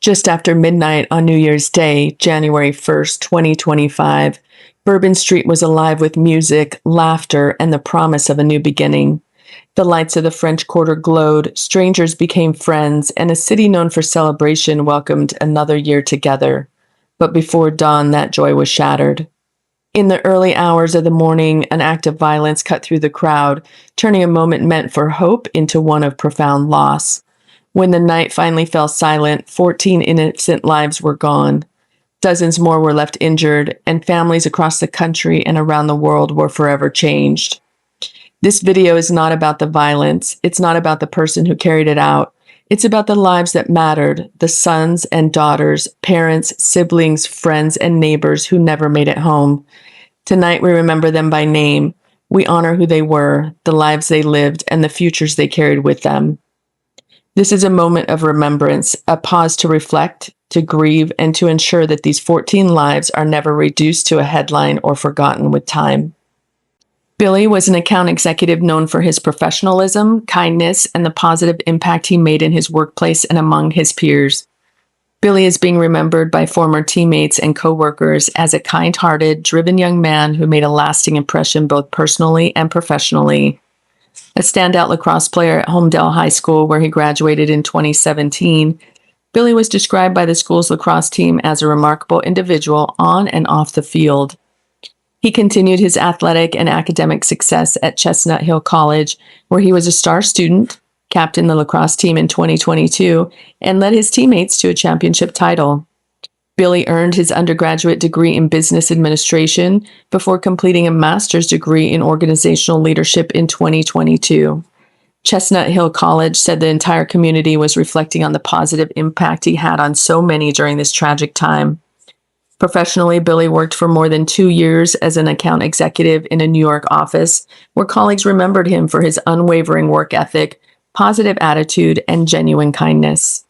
Just after midnight on New Year's Day, January 1st, 2025, Bourbon Street was alive with music, laughter, and the promise of a new beginning. The lights of the French Quarter glowed, strangers became friends, and a city known for celebration welcomed another year together. But before dawn, that joy was shattered. In the early hours of the morning, an act of violence cut through the crowd, turning a moment meant for hope into one of profound loss. When the night finally fell silent, 14 innocent lives were gone. Dozens more were left injured, and families across the country and around the world were forever changed. This video is not about the violence. It's not about the person who carried it out. It's about the lives that mattered, the sons and daughters, parents, siblings, friends, and neighbors who never made it home. Tonight, we remember them by name. We honor who they were, the lives they lived, and the futures they carried with them. This is a moment of remembrance, a pause to reflect, to grieve, and to ensure that these 14 lives are never reduced to a headline or forgotten with time. Billy was an account executive known for his professionalism, kindness, and the positive impact he made in his workplace and among his peers. Billy is being remembered by former teammates and coworkers as a kind-hearted, driven young man who made a lasting impression both personally and professionally. A standout lacrosse player at Homedale High School, where he graduated in 2017, Billy was described by the school's lacrosse team as a remarkable individual on and off the field. He continued his athletic and academic success at Chestnut Hill College, where he was a star student, captained the lacrosse team in 2022, and led his teammates to a championship title. Billy earned his undergraduate degree in business administration before completing a master's degree in organizational leadership in 2022. Chestnut Hill College said the entire community was reflecting on the positive impact he had on so many during this tragic time. Professionally, Billy worked for more than 2 years as an account executive in a New York office, where colleagues remembered him for his unwavering work ethic, positive attitude, and genuine kindness.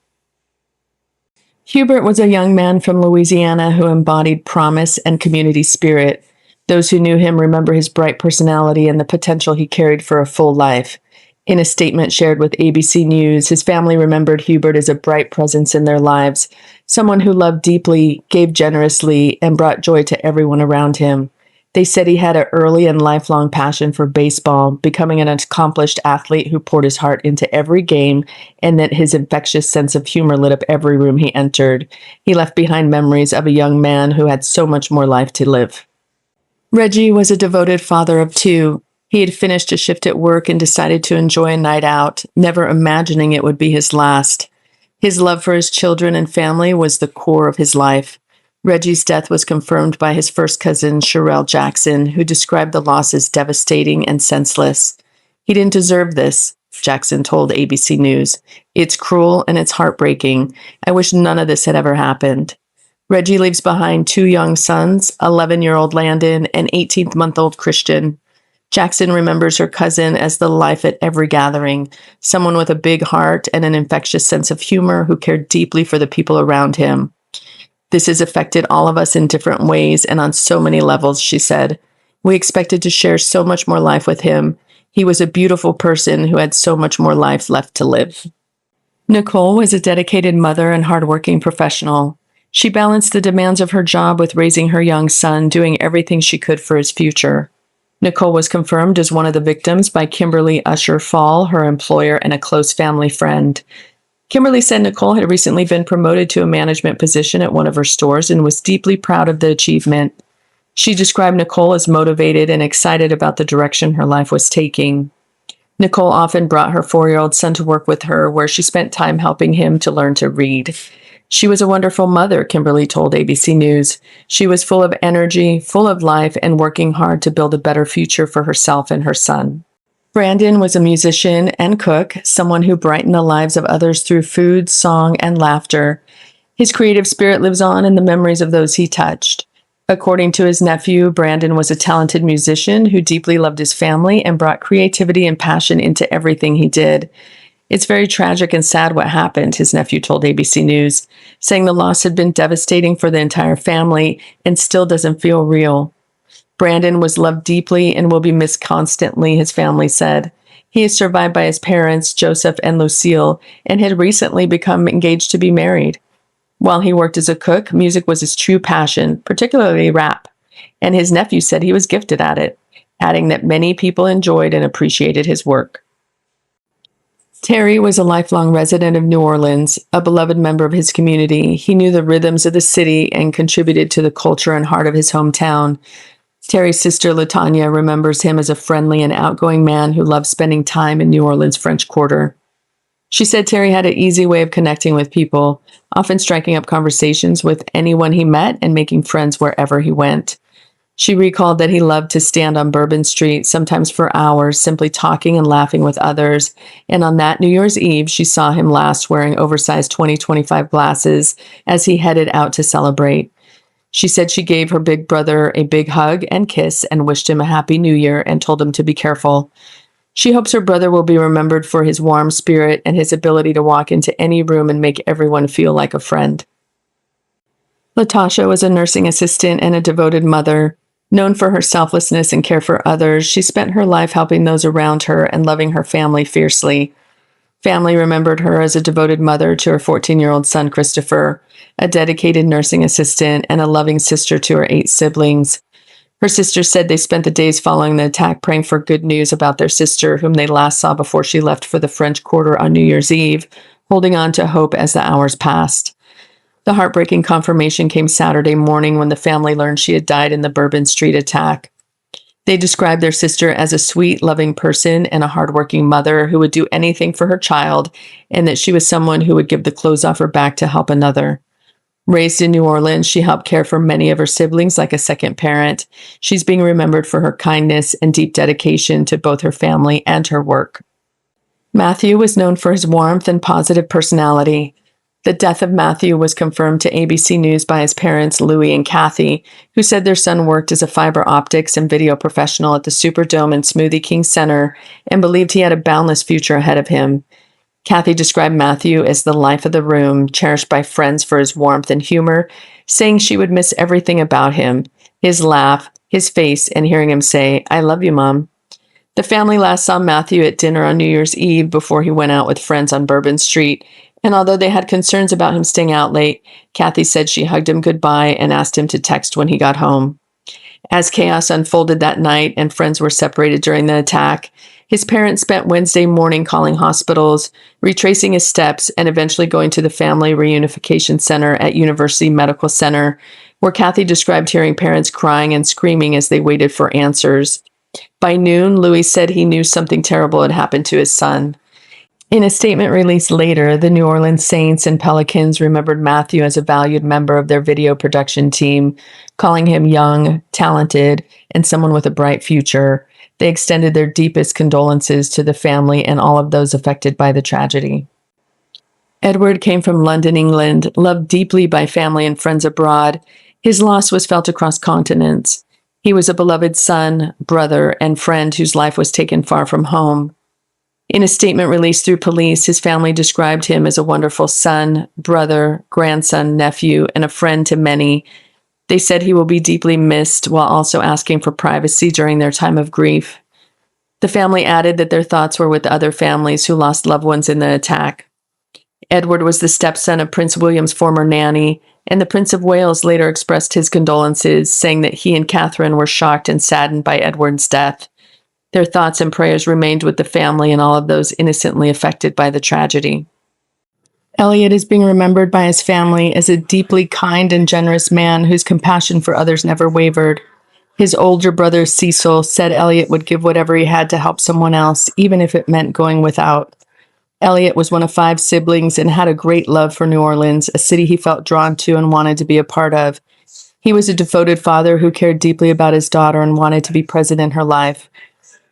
Hubert was a young man from Louisiana who embodied promise and community spirit. Those who knew him remember his bright personality and the potential he carried for a full life. In a statement shared with ABC News, his family remembered Hubert as a bright presence in their lives, someone who loved deeply, gave generously, and brought joy to everyone around him. They said he had an early and lifelong passion for baseball, becoming an accomplished athlete who poured his heart into every game, and that his infectious sense of humor lit up every room he entered. He left behind memories of a young man who had so much more life to live. Reggie was a devoted father of 2. He had finished a shift at work and decided to enjoy a night out, never imagining it would be his last. His love for his children and family was the core of his life. Reggie's death was confirmed by his first cousin, Sherelle Jackson, who described the loss as devastating and senseless. "He didn't deserve this," Jackson told ABC News. "It's cruel and it's heartbreaking. I wish none of this had ever happened." Reggie leaves behind 2 young sons, 11-year-old Landon and 18-month-old Christian. Jackson remembers her cousin as the life at every gathering, someone with a big heart and an infectious sense of humor who cared deeply for the people around him. "This has affected all of us in different ways and on so many levels," she said. "We expected to share so much more life with him. He was a beautiful person who had so much more life left to live." Nicole was a dedicated mother and hardworking professional. She balanced the demands of her job with raising her young son, doing everything she could for his future. Nicole was confirmed as one of the victims by Kimberly Usher Fall, her employer and a close family friend. Kimberly said Nicole had recently been promoted to a management position at one of her stores and was deeply proud of the achievement. She described Nicole as motivated and excited about the direction her life was taking. Nicole often brought her 4-year-old son to work with her, where she spent time helping him to learn to read. "She was a wonderful mother," Kimberly told ABC News. "She was full of energy, full of life, and working hard to build a better future for herself and her son." Brandon was a musician and cook, someone who brightened the lives of others through food, song, and laughter. His creative spirit lives on in the memories of those he touched. According to his nephew, Brandon was a talented musician who deeply loved his family and brought creativity and passion into everything he did. "It's very tragic and sad what happened," his nephew told ABC News, saying the loss had been devastating for the entire family and still doesn't feel real. Brandon was loved deeply and will be missed constantly, his family said. He is survived by his parents, Joseph and Lucille, and had recently become engaged to be married. While he worked as a cook, music was his true passion, particularly rap, and his nephew said he was gifted at it, adding that many people enjoyed and appreciated his work. Terry was a lifelong resident of New Orleans, a beloved member of his community. He knew the rhythms of the city and contributed to the culture and heart of his hometown. Terry's sister, LaTanya, remembers him as a friendly and outgoing man who loved spending time in New Orleans' French Quarter. She said Terry had an easy way of connecting with people, often striking up conversations with anyone he met and making friends wherever he went. She recalled that he loved to stand on Bourbon Street, sometimes for hours, simply talking and laughing with others. And on that New Year's Eve, she saw him last wearing oversized 20/25 glasses as he headed out to celebrate. She said she gave her big brother a big hug and kiss and wished him a happy new year and told him to be careful. She hopes her brother will be remembered for his warm spirit and his ability to walk into any room and make everyone feel like a friend. Latasha was a nursing assistant and a devoted mother. Known for her selflessness and care for others, she spent her life helping those around her and loving her family fiercely. Family remembered her as a devoted mother to her 14-year-old son, Christopher, a dedicated nursing assistant, and a loving sister to her 8 siblings. Her sisters said they spent the days following the attack praying for good news about their sister, whom they last saw before she left for the French Quarter on New Year's Eve, holding on to hope as the hours passed. The heartbreaking confirmation came Saturday morning when the family learned she had died in the Bourbon Street attack. They described their sister as a sweet, loving person and a hardworking mother who would do anything for her child, and that she was someone who would give the clothes off her back to help another. Raised in New Orleans, she helped care for many of her siblings like a second parent. She's being remembered for her kindness and deep dedication to both her family and her work. Matthew was known for his warmth and positive personality. The death of Matthew was confirmed to ABC News by his parents, Louie and Kathy, who said their son worked as a fiber optics and video professional at the Superdome and Smoothie King Center and believed he had a boundless future ahead of him. Kathy described Matthew as the life of the room, cherished by friends for his warmth and humor, saying she would miss everything about him, his laugh, his face, and hearing him say, "I love you, Mom." The family last saw Matthew at dinner on New Year's Eve before he went out with friends on Bourbon Street, and although they had concerns about him staying out late, Kathy said she hugged him goodbye and asked him to text when he got home. As chaos unfolded that night and friends were separated during the attack, his parents spent Wednesday morning calling hospitals, retracing his steps, and eventually going to the Family Reunification Center at University Medical Center, where Kathy described hearing parents crying and screaming as they waited for answers. By noon, Louis said he knew something terrible had happened to his son. In a statement released later, the New Orleans Saints and Pelicans remembered Matthew as a valued member of their video production team, calling him young, talented, and someone with a bright future. They extended their deepest condolences to the family and all of those affected by the tragedy. Edward came from London, England, loved deeply by family and friends abroad. His loss was felt across continents. He was a beloved son, brother, and friend whose life was taken far from home. In a statement released through police, his family described him as a wonderful son, brother, grandson, nephew, and a friend to many. They said he will be deeply missed while also asking for privacy during their time of grief. The family added that their thoughts were with other families who lost loved ones in the attack. Edward was the stepson of Prince William's former nanny, and the Prince of Wales later expressed his condolences, saying that he and Catherine were shocked and saddened by Edward's death. Their thoughts and prayers remained with the family and all of those innocently affected by the tragedy. Elliot is being remembered by his family as a deeply kind and generous man whose compassion for others never wavered. His older brother, Cecil, said Elliot would give whatever he had to help someone else, even if it meant going without. Elliot was one of 5 siblings and had a great love for New Orleans, a city he felt drawn to and wanted to be a part of. He was a devoted father who cared deeply about his daughter and wanted to be present in her life.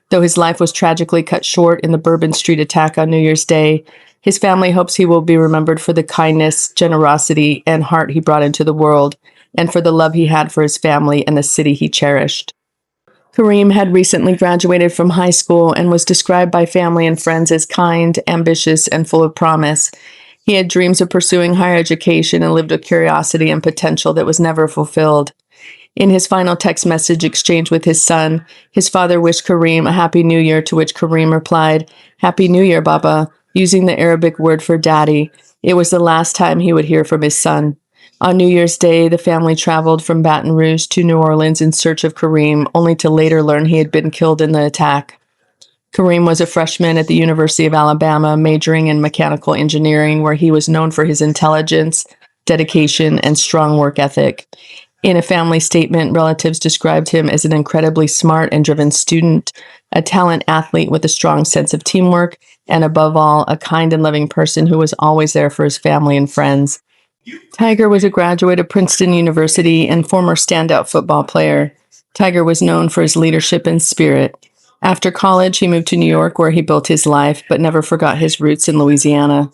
Though his life was tragically cut short in the Bourbon Street attack on New Year's Day, his family hopes he will be remembered for the kindness, generosity, and heart he brought into the world, and for the love he had for his family and the city he cherished. Kareem had recently graduated from high school and was described by family and friends as kind, ambitious, and full of promise. He had dreams of pursuing higher education and lived with curiosity and potential that was never fulfilled. In his final text message exchange with his son, his father wished Kareem a Happy New Year, to which Kareem replied, "Happy New Year, Baba. using the Arabic word for daddy. It was the last time he would hear from his son. On New Year's Day, the family traveled from Baton Rouge to New Orleans in search of Kareem, only to later learn he had been killed in the attack. Kareem was a freshman at the University of Alabama, majoring in mechanical engineering, where he was known for his intelligence, dedication, and strong work ethic. In a family statement, relatives described him as an incredibly smart and driven student, a talent athlete with a strong sense of teamwork, and above all, a kind and loving person who was always there for his family and friends. Tiger was a graduate of Princeton University and former standout football player. Tiger was known for his leadership and spirit. After college, he moved to New York, where he built his life, but never forgot his roots in Louisiana.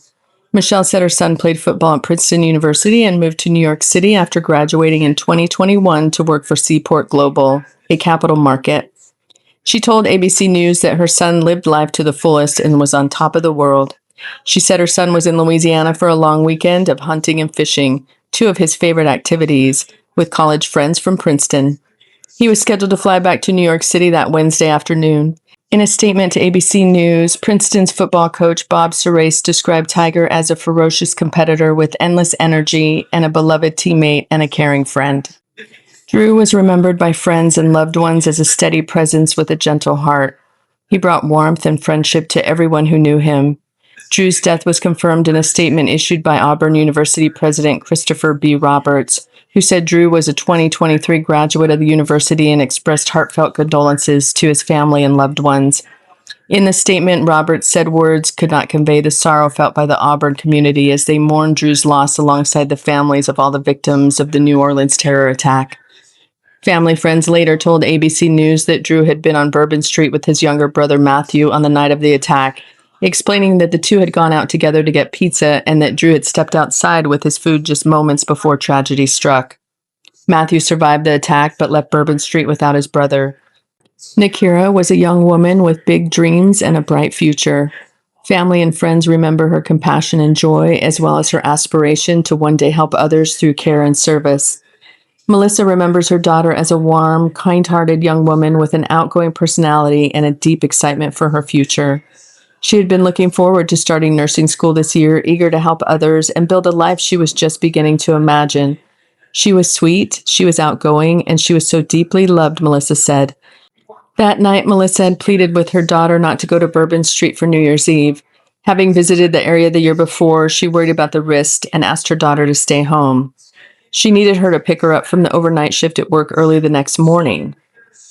Michelle said her son played football at Princeton University and moved to New York City after graduating in 2021 to work for Seaport Global, a capital market. She told ABC News that her son lived life to the fullest and was on top of the world. She said her son was in Louisiana for a long weekend of hunting and fishing, two of his favorite activities, with college friends from Princeton. He was scheduled to fly back to New York City that Wednesday afternoon. In a statement to ABC News, Princeton's football coach Bob Surace described Tiger as a ferocious competitor with endless energy and a beloved teammate and a caring friend. Drew was remembered by friends and loved ones as a steady presence with a gentle heart. He brought warmth and friendship to everyone who knew him. Drew's death was confirmed in a statement issued by Auburn University President Christopher B. Roberts, who said Drew was a 2023 graduate of the university and expressed heartfelt condolences to his family and loved ones. In the statement, Roberts said words could not convey the sorrow felt by the Auburn community as they mourned Drew's loss alongside the families of all the victims of the New Orleans terror attack. Family friends later told ABC News that Drew had been on Bourbon Street with his younger brother Matthew on the night of the attack, explaining that the two had gone out together to get pizza and that Drew had stepped outside with his food just moments before tragedy struck. Matthew survived the attack but left Bourbon Street without his brother. Nakira was a young woman with big dreams and a bright future. Family and friends remember her compassion and joy, as well as her aspiration to one day help others through care and service. Melissa remembers her daughter as a warm, kind-hearted young woman with an outgoing personality and a deep excitement for her future. She had been looking forward to starting nursing school this year, eager to help others and build a life she was just beginning to imagine. She was sweet, she was outgoing, and she was so deeply loved, Melissa said. That night, Melissa had pleaded with her daughter not to go to Bourbon Street for New Year's Eve. Having visited the area the year before, she worried about the risk and asked her daughter to stay home. She needed her to pick her up from the overnight shift at work early the next morning.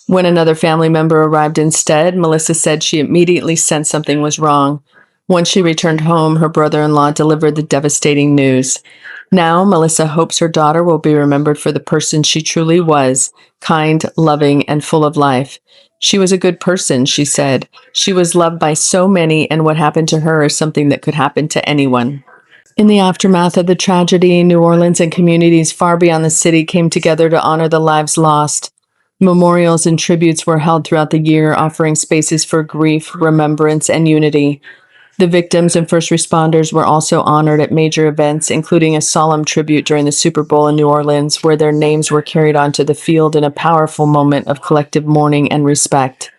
When another family member arrived instead, Melissa said she immediately sensed something was wrong. Once she returned home, her brother-in-law delivered the devastating news. Now, Melissa hopes her daughter will be remembered for the person she truly was, kind, loving, and full of life. She was a good person, she said. She was loved by so many, and what happened to her is something that could happen to anyone. In the aftermath of the tragedy, New Orleans and communities far beyond the city came together to honor the lives lost. Memorials and tributes were held throughout the year, offering spaces for grief, remembrance, and unity. The victims and first responders were also honored at major events, including a solemn tribute during the Super Bowl in New Orleans, where their names were carried onto the field in a powerful moment of collective mourning and respect.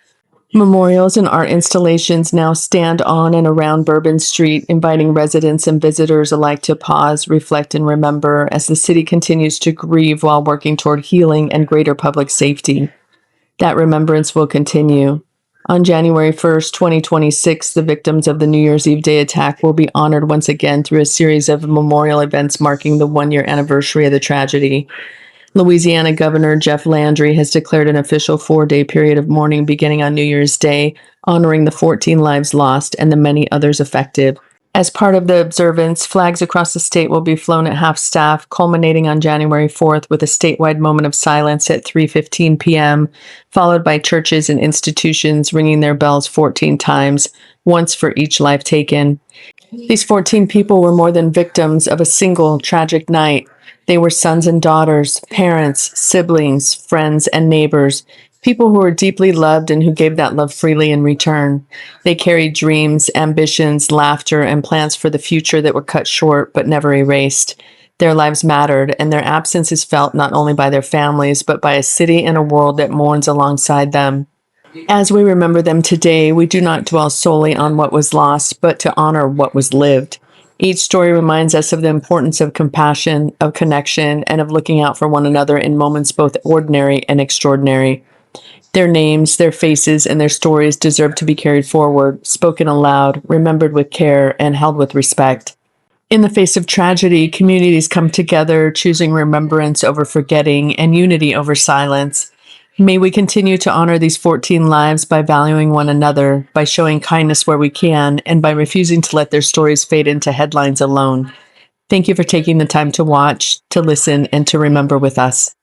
Memorials and art installations now stand on and around Bourbon Street, inviting residents and visitors alike to pause, reflect, and remember as the city continues to grieve while working toward healing and greater public safety. That remembrance will continue. On January 1st, 2026, the victims of the New Year's Eve Day attack will be honored once again through a series of memorial events marking the one-year anniversary of the tragedy. Louisiana Governor Jeff Landry has declared an official 4-day period of mourning beginning on New Year's Day, honoring the 14 lives lost and the many others affected. As part of the observance, flags across the state will be flown at half-staff, culminating on January 4th with a statewide moment of silence at 3:15 p.m., followed by churches and institutions ringing their bells 14 times, once for each life taken. These 14 people were more than victims of a single tragic night. They were sons and daughters, parents, siblings, friends, and neighbors, people who were deeply loved and who gave that love freely in return. They carried dreams, ambitions, laughter, and plans for the future that were cut short but never erased. Their lives mattered, and their absence is felt not only by their families, but by a city and a world that mourns alongside them. As we remember them today, we do not dwell solely on what was lost, but to honor what was lived. Each story reminds us of the importance of compassion, of connection, and of looking out for one another in moments both ordinary and extraordinary. Their names, their faces, and their stories deserve to be carried forward, spoken aloud, remembered with care, and held with respect. In the face of tragedy, communities come together, choosing remembrance over forgetting and unity over silence. May we continue to honor these 14 lives by valuing one another, by showing kindness where we can, and by refusing to let their stories fade into headlines alone. Thank you for taking the time to watch, to listen, and to remember with us.